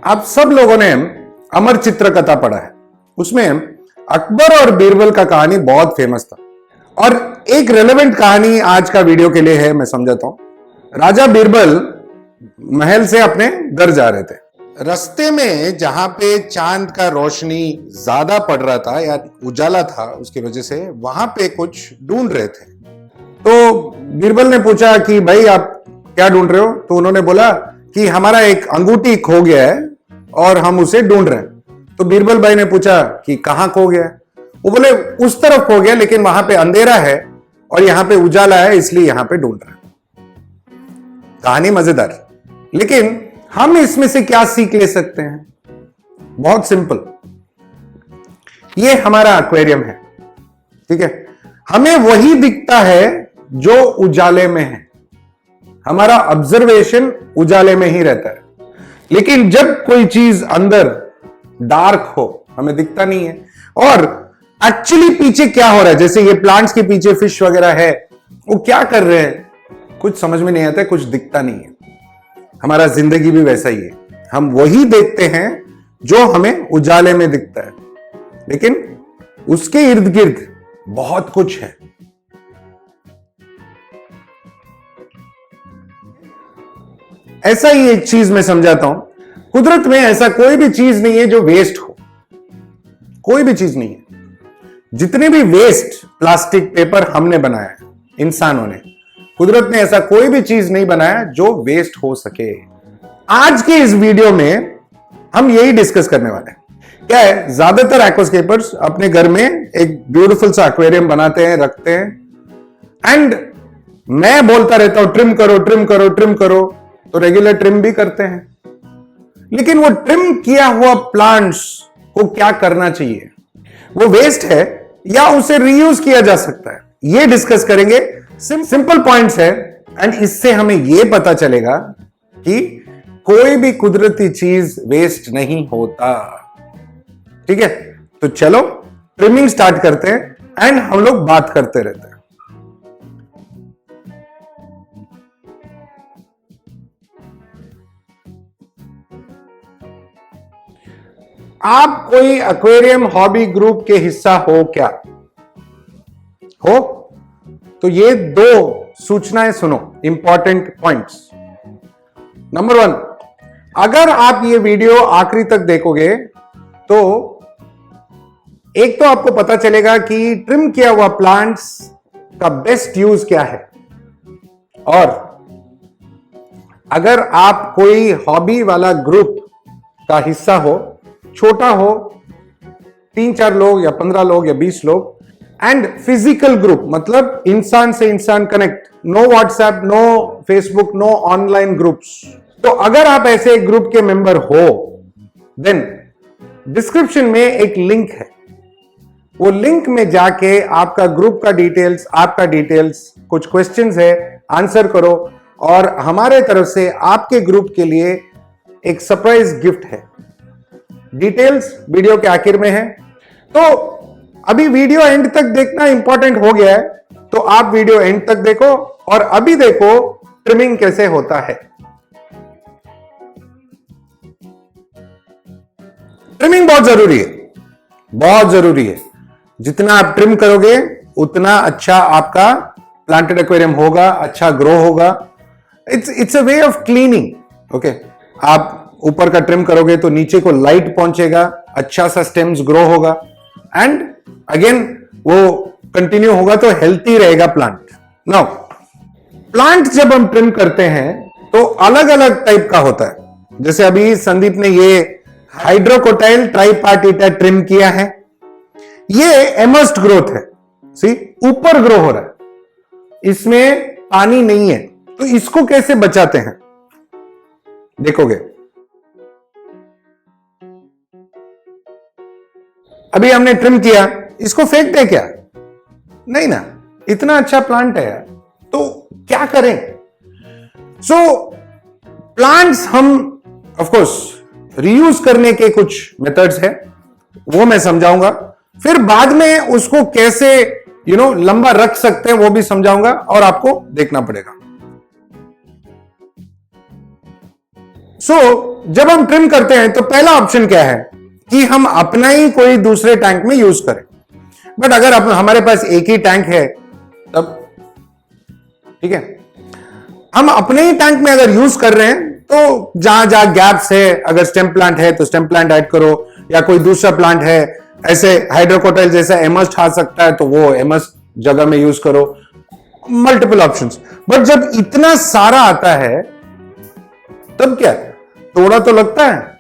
आप सब लोगों ने अमर चित्र कथा पढ़ा है। उसमें अकबर और बीरबल का कहानी बहुत फेमस था और एक रेलेवेंट कहानी आज का वीडियो के लिए है, मैं समझाता हूं। राजा बीरबल महल से अपने घर जा रहे थे। रास्ते में जहां पे चांद का रोशनी ज्यादा पड़ रहा था या उजाला था, उसकी वजह से वहां पे कुछ ढूंढ रहे थे। तो बीरबल ने पूछा कि भाई आप क्या ढूंढ रहे हो? तो उन्होंने बोला कि हमारा एक अंगूठी खो गया है और हम उसे ढूंढ रहे हैं। तो बीरबल भाई ने पूछा कि कहां खो गया? वो बोले उस तरफ खो गया, लेकिन वहां पे अंधेरा है और यहां पे उजाला है, इसलिए यहां पे ढूंढ रहे हैं। कहानी मजेदार, लेकिन हम इसमें से क्या सीख ले सकते हैं? बहुत सिंपल। ये हमारा एक्वेरियम है, ठीक है। हमें वही दिखता है जो उजाले में है। हमारा ऑब्जर्वेशन उजाले में ही रहता है, लेकिन जब कोई चीज अंदर डार्क हो हमें दिखता नहीं है। और एक्चुअली पीछे क्या हो रहा है, जैसे ये प्लांट्स के पीछे फिश वगैरह है, वो क्या कर रहे हैं कुछ समझ में नहीं आता है, कुछ दिखता नहीं है। हमारा जिंदगी भी वैसा ही है। हम वही देखते हैं जो हमें उजाले में दिखता है, लेकिन उसके इर्द गिर्द बहुत कुछ है। ऐसा ही एक चीज मैं समझाता हूं। कुदरत में ऐसा कोई भी चीज नहीं है जो वेस्ट हो, कोई भी चीज नहीं है। जितने भी वेस्ट प्लास्टिक पेपर हमने बनाया है, इंसानों ने, कुदरत ने ऐसा कोई भी चीज नहीं बनाया जो वेस्ट हो सके। आज के इस वीडियो में हम यही डिस्कस करने वाले हैं। क्या है, ज्यादातर एक्वास्केपर्स अपने घर में एक ब्यूटीफुल सा एक्वेरियम बनाते हैं, रखते हैं, एंड मैं बोलता रहता हूं ट्रिम करो ट्रिम करो ट्रिम करो, तो रेगुलर ट्रिम भी करते हैं। लेकिन वो ट्रिम किया हुआ प्लांट्स को क्या करना चाहिए? वो वेस्ट है या उसे रीयूज किया जा सकता है? ये डिस्कस करेंगे। सिंपल पॉइंट्स है, एंड इससे हमें यह पता चलेगा कि कोई भी कुदरती चीज वेस्ट नहीं होता, ठीक है। तो चलो ट्रिमिंग स्टार्ट करते हैं एंड हम लोग बात करते रहते हैं। आप कोई एक्वेरियम हॉबी ग्रुप के हिस्सा हो क्या? हो? तो ये दो सूचनाएं सुनो, इंपॉर्टेंट पॉइंट्स। नंबर 1, अगर आप ये वीडियो आखिरी तक देखोगे तो एक तो आपको पता चलेगा कि ट्रिम किया हुआ प्लांट्स का बेस्ट यूज क्या है, और अगर आप कोई हॉबी वाला ग्रुप का हिस्सा हो, छोटा हो, 3-4 लोग या 15 लोग या 20 लोग, एंड फिजिकल ग्रुप मतलब इंसान से इंसान connect, no WhatsApp, no Facebook, no online groups. तो अगर आप ऐसे एक ग्रुप के मेंबर हो, देन डिस्क्रिप्शन में एक लिंक है। वो लिंक में जाके आपका ग्रुप का डिटेल्स, आपका डिटेल्स, कुछ क्वेश्चंस है, आंसर करो, और हमारे तरफ से आपके ग्रुप के लिए एक सरप्राइज गिफ्ट है। डिटेल्स वीडियो के आखिर में है। तो अभी वीडियो एंड तक देखना इंपॉर्टेंट हो गया है, तो आप वीडियो एंड तक देखो और अभी देखो ट्रिमिंग कैसे होता है। ट्रिमिंग बहुत जरूरी है, बहुत जरूरी है। जितना आप ट्रिम करोगे उतना अच्छा आपका प्लांटेड एक्वेरियम होगा, अच्छा ग्रो होगा। It's a way of cleaning, okay. आप ऊपर का ट्रिम करोगे तो नीचे को लाइट पहुंचेगा, अच्छा सा स्टेम्स ग्रो होगा, एंड अगेन वो कंटिन्यू होगा, तो हेल्थी रहेगा प्लांट। नाउ प्लांट जब हम ट्रिम करते हैं तो अलग अलग टाइप का होता है। जैसे अभी संदीप ने ये हाइड्रोकोटाइल ट्राइपार्टिटा ट्रिम किया है, ये एमर्स्ड ग्रोथ है, सी ऊपर ग्रो हो रहा है, इसमें पानी नहीं है। तो इसको कैसे बचाते हैं देखोगे। अभी हमने ट्रिम किया, इसको फेंक दे क्या? नहीं ना, इतना अच्छा प्लांट है यार, तो क्या करें? सो प्लांट्स हम ऑफ कोर्स रीयूज करने के कुछ मेथड्स है, वो मैं समझाऊंगा। फिर बाद में उसको कैसे लंबा रख सकते हैं वो भी समझाऊंगा, और आपको देखना पड़ेगा। जब हम ट्रिम करते हैं तो पहला ऑप्शन क्या है कि हम अपना ही कोई दूसरे टैंक में यूज करें। बट अगर हमारे पास एक ही टैंक है तब ठीक है, हम अपने ही टैंक में अगर यूज कर रहे हैं तो जहां जहां गैप्स है, अगर स्टेम प्लांट है तो स्टेम प्लांट ऐड करो, या कोई दूसरा प्लांट है ऐसे हाइड्रोकोटाइल जैसा एमस आ सकता है तो वो एमस जगह में यूज करो, मल्टीपल ऑप्शंस। बट जब इतना सारा आता है तब क्या थोड़ा तो लगता है।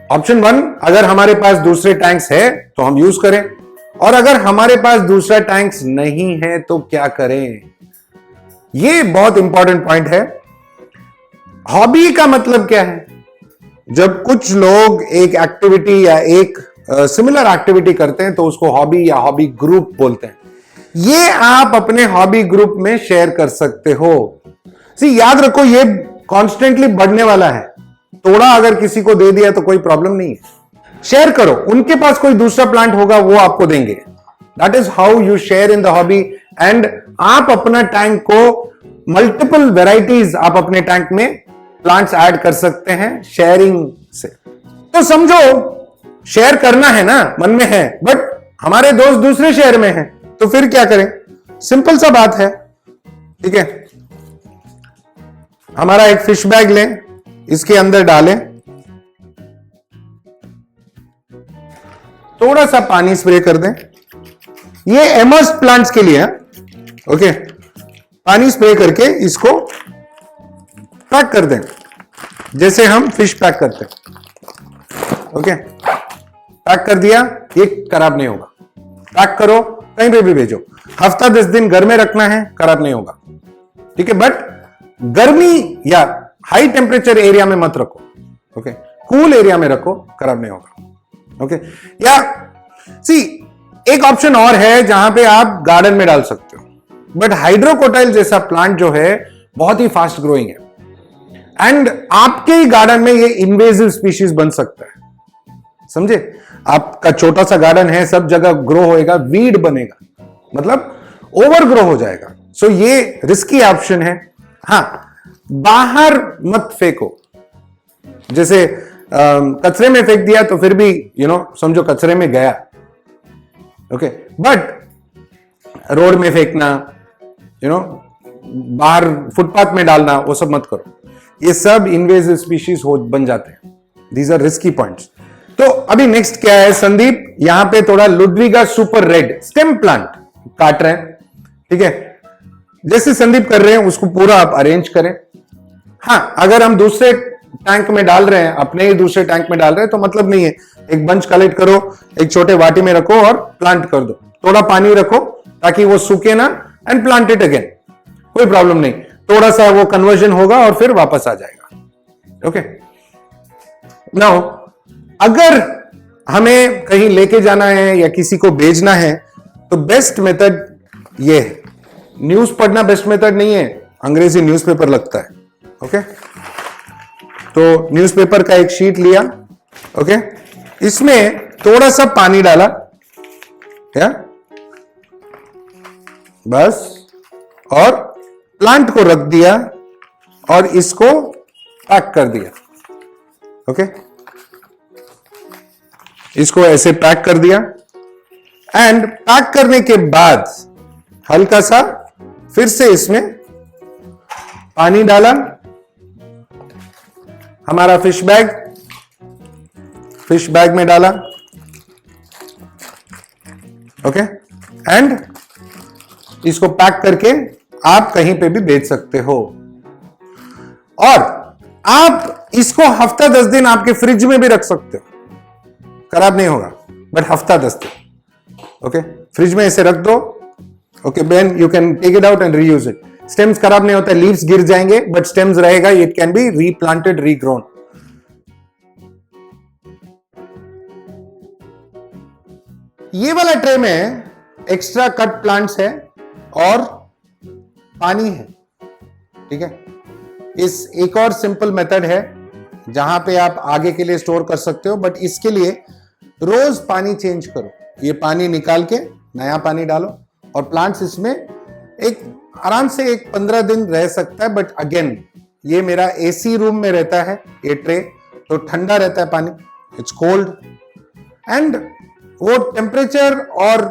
ऑप्शन 1, अगर हमारे पास दूसरे टैंक्स है तो हम यूज करें, और अगर हमारे पास दूसरा टैंक्स नहीं है तो क्या करें। यह बहुत इंपॉर्टेंट पॉइंट है। हॉबी का मतलब क्या है? जब कुछ लोग एक एक्टिविटी या एक सिमिलर एक्टिविटी करते हैं तो उसको हॉबी या हॉबी ग्रुप बोलते हैं। ये आप अपने हॉबी ग्रुप में शेयर कर सकते हो। याद रखो ये कॉन्स्टेंटली बढ़ने वाला है। थोड़ा अगर किसी को दे दिया तो कोई प्रॉब्लम नहीं है, शेयर करो। उनके पास कोई दूसरा प्लांट होगा वो आपको देंगे। That is how you share in the hobby. And आप अपना टैंक को मल्टीपल वेराइटीज आप अपने टैंक में प्लांट्स ऐड कर सकते हैं शेयरिंग से। तो समझो शेयर करना है ना, मन में है, बट हमारे दोस्त दूसरे शहर में हैं, तो फिर क्या करें? सिंपल सा बात है, ठीक है। हमारा एक फिश बैग लें, इसके अंदर डालें, थोड़ा सा पानी स्प्रे कर दें। ये एमर्स प्लांट्स के लिए है, ओके। पानी स्प्रे करके इसको पैक कर दें जैसे हम फिश पैक करते हैं, ओके। पैक कर दिया, ये खराब नहीं होगा। पैक करो, कहीं पे भी भेजो, हफ्ता 10 दिन घर में रखना है, खराब नहीं होगा, ठीक है। बट गर्मी या हाई टेम्परेचर एरिया में मत रखो, ओके। कूल एरिया में रखो, खराब नहीं होगा, ओके। या एक ऑप्शन और है जहां पे आप गार्डन में डाल सकते हो, बट हाइड्रोकोटाइल जैसा प्लांट जो है बहुत ही फास्ट ग्रोइंग है एंड आपके ही गार्डन में ये इन्वेजिव स्पीशीज बन सकता है, समझे। आपका छोटा सा गार्डन है, सब जगह ग्रो होएगा, वीड बनेगा, मतलब ओवर ग्रो हो जाएगा। ये रिस्की ऑप्शन है। हाँ, बाहर मत फेंको, जैसे कचरे में फेंक दिया तो फिर भी समझो कचरे में गया, ओके। बट रोड में फेंकना, बाहर फुटपाथ में डालना, वो सब मत करो। ये सब इन्वेजिव स्पीशीज बन जाते हैं। These are risky points. तो अभी नेक्स्ट क्या है, संदीप यहां पे थोड़ा Ludwigia super red stem plant काट रहे हैं, ठीक है। जैसे संदीप कर रहे हैं उसको पूरा आप अरेंज करें। हाँ, अगर हम दूसरे टैंक में डाल रहे हैं, अपने ही दूसरे टैंक में डाल रहे हैं, तो मतलब नहीं है। एक बंच कलेक्ट करो, एक छोटे वाटी में रखो और प्लांट कर दो। थोड़ा पानी रखो ताकि वो सूखे ना, एंड प्लांट इट अगेन, कोई प्रॉब्लम नहीं। थोड़ा सा वो कन्वर्जन होगा और फिर वापस आ जाएगा, ओके। नाउ अगर हमें कहीं लेके जाना है या किसी को भेजना है तो बेस्ट मेथड ये है। न्यूज पढ़ना बेस्ट मेथड नहीं है, अंग्रेजी न्यूज़पेपर लगता है, ओके। तो न्यूज़पेपर का एक शीट लिया, ओके, इसमें थोड़ा सा पानी डाला, क्या बस, और प्लांट को रख दिया और इसको पैक कर दिया, ओके। इसको ऐसे पैक कर दिया एंड पैक करने के बाद हल्का सा फिर से इसमें पानी डाला, हमारा फिश बैग में डाला, ओके। एंड इसको पैक करके आप कहीं पे भी बेच सकते हो, और आप इसको हफ्ता 10 दिन आपके फ्रिज में भी रख सकते हो, खराब नहीं होगा। बट हफ्ता 10 दिन, ओके, फ्रिज में ऐसे रख दो, okay. Then you can take it out and reuse it. Stems खराब नहीं होता, लीव्स गिर जाएंगे बट स्टेम्स रहेगा, it can be replanted, regrown. ये वाला ट्रे में एक्स्ट्रा कट प्लांट्स है और पानी है, ठीक है। इस एक और सिंपल मेथड है जहां पे आप आगे के लिए स्टोर कर सकते हो, बट इसके लिए रोज पानी चेंज करो। ये पानी निकाल के नया पानी डालो और प्लांट्स इसमें एक आराम से 15 दिन रह सकता है, बट अगेन ये मेरा एसी रूम में रहता है ये ट्रे, तो ठंडा रहता है पानी, इट्स कोल्ड, एंड वो टेम्परेचर और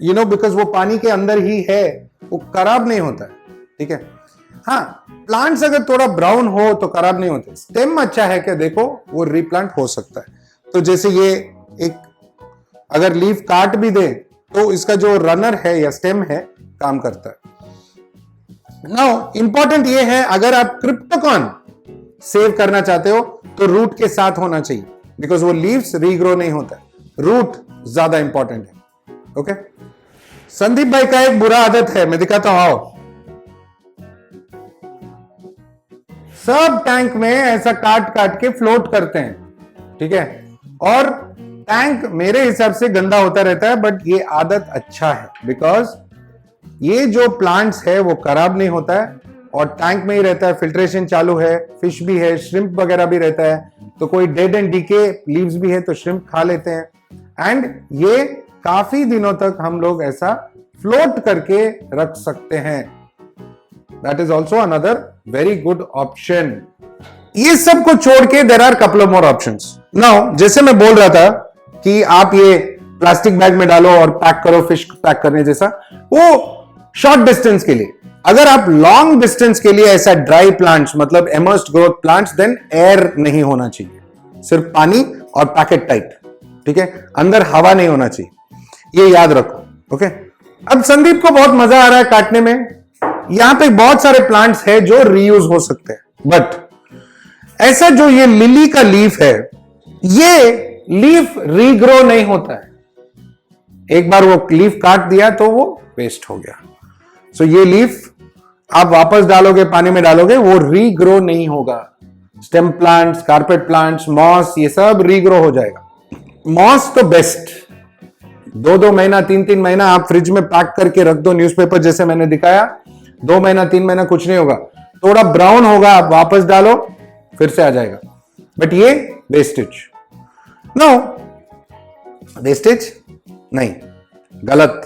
बिकॉज वो पानी के अंदर ही है, वो खराब नहीं होता है, ठीक है। हाँ, प्लांट्स अगर थोड़ा ब्राउन हो तो खराब नहीं होते। स्टेम अच्छा है क्या, देखो वो रिप्लांट हो सकता है। तो जैसे ये एक अगर लीफ काट भी दे तो इसका जो रनर है या स्टेम है काम करता है। नाउ इंपॉर्टेंट ये है, अगर आप क्रिप्टोकॉन सेव करना चाहते हो तो रूट के साथ होना चाहिए, बिकॉज वो लीव्स रीग्रो नहीं होता है, रूट ज्यादा इंपॉर्टेंट है। ओके, संदीप भाई का एक बुरा आदत है, मैं दिखाता हूं, आओ। सब टैंक में ऐसा काट काट के फ्लोट करते हैं, ठीक है, और टैंक मेरे हिसाब से गंदा होता रहता है, बट ये आदत अच्छा है, बिकॉज ये जो प्लांट्स है वो खराब नहीं होता है और टैंक में ही रहता है, फिल्ट्रेशन चालू है, फिश भी है, श्रिम्प वगैरह भी रहता है, तो कोई डेड एंड डीके लीव्स भी है तो श्रिम्प खा लेते हैं, एंड ये काफी दिनों तक हम लोग ऐसा फ्लोट करके रख सकते हैं। That is also another very good option. ये सब को छोड़ के there are couple of more options. Now जैसे मैं बोल रहा था कि आप ये प्लास्टिक बैग में डालो और पैक करो, फिश पैक करने जैसा, वो शॉर्ट डिस्टेंस के लिए। अगर आप लॉन्ग डिस्टेंस के लिए ऐसा ड्राई प्लांट्स, मतलब immersed growth plants, then air नहीं होना चाहिए, सिर्फ पानी और पैकेट टाइट, ठीक है, अंदर हवा नहीं होना चाहिए, ये याद रखो। ओके, अब संदीप को बहुत मजा आ रहा है काटने में। यहां पे बहुत सारे प्लांट्स है जो रीयूज हो सकते हैं, बट ऐसा जो ये लिली का लीफ है, ये लीफ रीग्रो नहीं होता है। एक बार वो लीफ काट दिया तो वो वेस्ट हो गया। सो ये लीफ आप वापस डालोगे, पानी में डालोगे, वो रीग्रो नहीं होगा। Stem plants, carpet plants, moss, ये सब रीग्रो हो जाएगा। मॉस तो बेस्ट, 2-2 महीना, 3-3 महीना आप फ्रिज में पैक करके रख दो, न्यूज़पेपर जैसे मैंने दिखाया, 2 महीना 3 महीना कुछ नहीं होगा, थोड़ा ब्राउन होगा, आप वापस डालो फिर से आ जाएगा। बट ये वेस्टेज, नो वेस्टेज नहीं, गलत।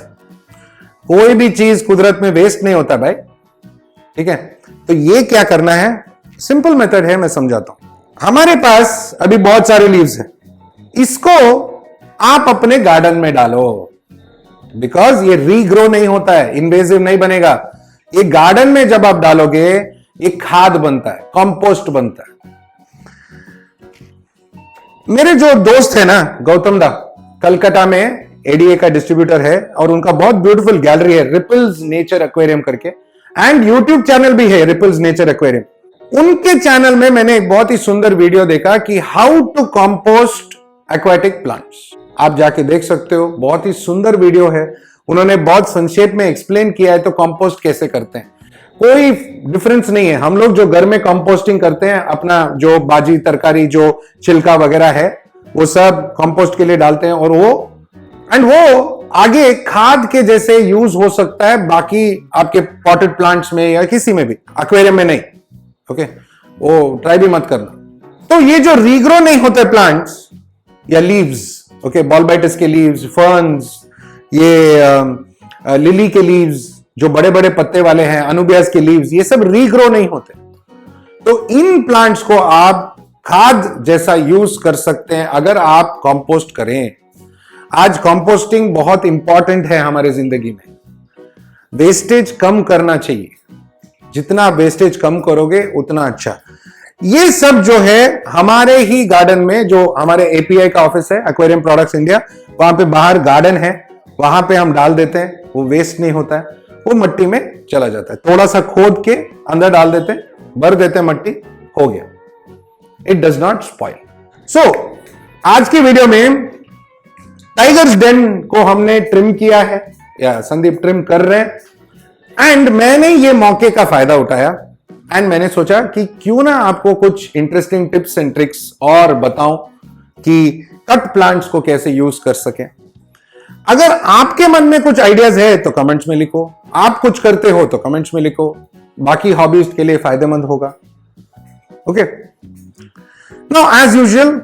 कोई भी चीज कुदरत में वेस्ट नहीं होता भाई, ठीक है। तो ये क्या करना है, सिंपल मेथड है, मैं समझाता हूं। हमारे पास अभी बहुत सारे लीव्स हैं, इसको आप अपने गार्डन में डालो, बिकॉज ये रीग्रो नहीं होता है, इन्वेजिव नहीं बनेगा। ये गार्डन में जब आप डालोगे ये खाद बनता है, कंपोस्ट बनता है। मेरे जो दोस्त है ना गौतम दा, कलकत्ता में एडीए का डिस्ट्रीब्यूटर है, और उनका बहुत ब्यूटीफुल गैलरी है, रिपल्स नेचर एक्वेरियम करके, एंड यूट्यूब चैनल भी है रिपल्स नेचर एक्वेरियम। उनके चैनल में मैंने एक बहुत ही सुंदर वीडियो देखा कि how to compost aquatic plants. आप जाके देख सकते हो, बहुत ही सुंदर वीडियो है। उन्होंने बहुत संक्षेप में एक्सप्लेन किया है तो कंपोस्ट कैसे करते हैं। कोई डिफरेंस नहीं है, हम लोग जो घर में कंपोस्टिंग करते हैं, अपना जो भाजी तरकारी जो छिलका वगैरह है वो सब कंपोस्ट के लिए डालते हैं, और वो आगे खाद के जैसे यूज हो सकता है बाकी आपके पॉटेड प्लांट्स में या किसी में भी, एक्वेरियम में नहीं। ओके, वो ट्राई भी मत करना। तो ये जो रीग्रो नहीं होते प्लांट्स या लीव्स, ओके, बॉलबाइटिस के लीव्स, फर्न्स, ये लिली के लीव्स जो बड़े बड़े पत्ते वाले हैं, अनुबियास के लीव्स, ये सब रीग्रो नहीं होते। तो इन प्लांट्स को आप खाद जैसा यूज कर सकते हैं अगर आप कंपोस्ट करें। आज कंपोस्टिंग बहुत इंपॉर्टेंट है हमारे जिंदगी में। वेस्टेज कम करना चाहिए, जितना वेस्टेज कम करोगे उतना अच्छा। ये सब जो है हमारे ही गार्डन में, जो हमारे एपीआई का ऑफिस है, एक्वेरियम प्रोडक्ट्स इंडिया, वहां पे बाहर गार्डन है, वहां पे हम डाल देते हैं, वो वेस्ट नहीं होता है, वो मिट्टी में चला जाता है। थोड़ा सा खोद के अंदर डाल देते हैं, भर देते हैं मिट्टी, हो गया, इट डज नॉट स्पॉइल। सो आज की वीडियो में टाइगर्स डेन को हमने ट्रिम किया है, या संदीप ट्रिम कर रहे हैं, एंड मैंने ये मौके का फायदा उठाया एंड मैंने सोचा कि क्यों ना आपको कुछ इंटरेस्टिंग टिप्स एंड ट्रिक्स और बताऊं कि कट प्लांट्स को कैसे यूज कर सकें। अगर आपके मन में कुछ आइडियाज है तो कमेंट्स में लिखो, आप कुछ करते हो तो कमेंट्स में लिखो, बाकी हॉबीज के लिए फायदेमंद होगा। ओके, नाउ एज यूजुअल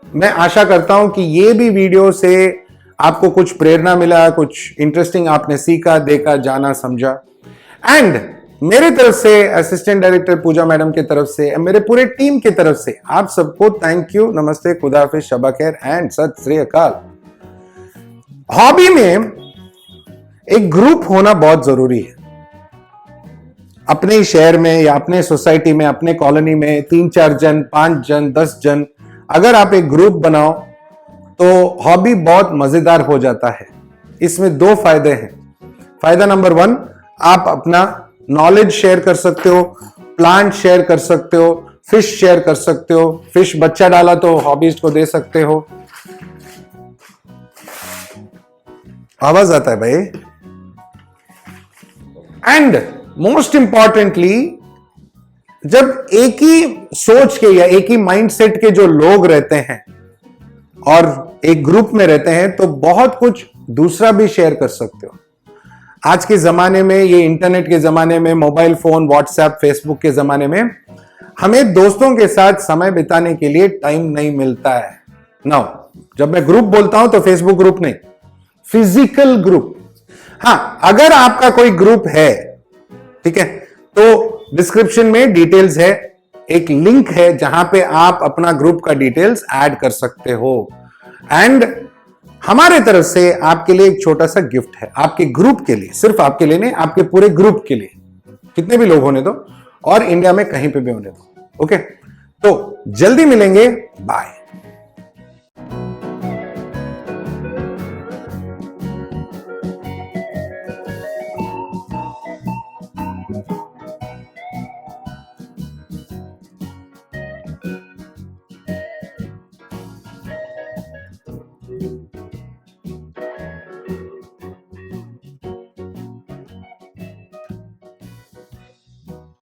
मैं आशा करता हूं कि ये भी वीडियो से आपको कुछ प्रेरणा मिला, कुछ इंटरेस्टिंग आपने सीखा, देखा, जाना, समझा। एंड मेरे तरफ से, असिस्टेंट डायरेक्टर पूजा मैडम की तरफ से, मेरे पूरे टीम की तरफ से आप सबको थैंक यू, नमस्ते, खुदा हाफिज, शबा खैर एंड सत श्री अकाल। हॉबी में एक ग्रुप होना बहुत जरूरी है। अपने ही शहर में या अपने सोसाइटी में, अपने कॉलोनी में 3-4 जन, 5 जन, 10 जन, अगर आप एक ग्रुप बनाओ तो हॉबी बहुत मजेदार हो जाता है। इसमें 2 फायदे हैं। फायदा नंबर 1, आप अपना नॉलेज शेयर कर सकते हो, प्लांट शेयर कर सकते हो, फिश शेयर कर सकते हो। फिश बच्चा डाला तो हॉबीज को दे सकते हो। आवाज आता है भाई। एंड मोस्ट इंपॉर्टेंटली, जब एक ही सोच के या एक ही माइंडसेट के जो लोग रहते हैं और एक ग्रुप में रहते हैं तो बहुत कुछ दूसरा भी शेयर कर सकते हो। आज के जमाने में, ये इंटरनेट के जमाने में, मोबाइल फोन, व्हाट्सएप, फेसबुक के जमाने में हमें दोस्तों के साथ समय बिताने के लिए टाइम नहीं मिलता है। नाउ जब मैं ग्रुप बोलता हूं तो फेसबुक ग्रुप नहीं, फिजिकल ग्रुप। हां, अगर आपका कोई ग्रुप है, ठीक है, तो डिस्क्रिप्शन में डिटेल्स है, एक लिंक है जहां पे आप अपना ग्रुप का डिटेल्स ऐड कर सकते हो। एंड हमारे तरफ से आपके लिए एक छोटा सा गिफ्ट है, आपके ग्रुप के लिए, सिर्फ आपके लिए नहीं, आपके पूरे ग्रुप के लिए, कितने भी लोग होने दो और इंडिया में कहीं पे भी होने दो। ओके, तो जल्दी मिलेंगे, बाय।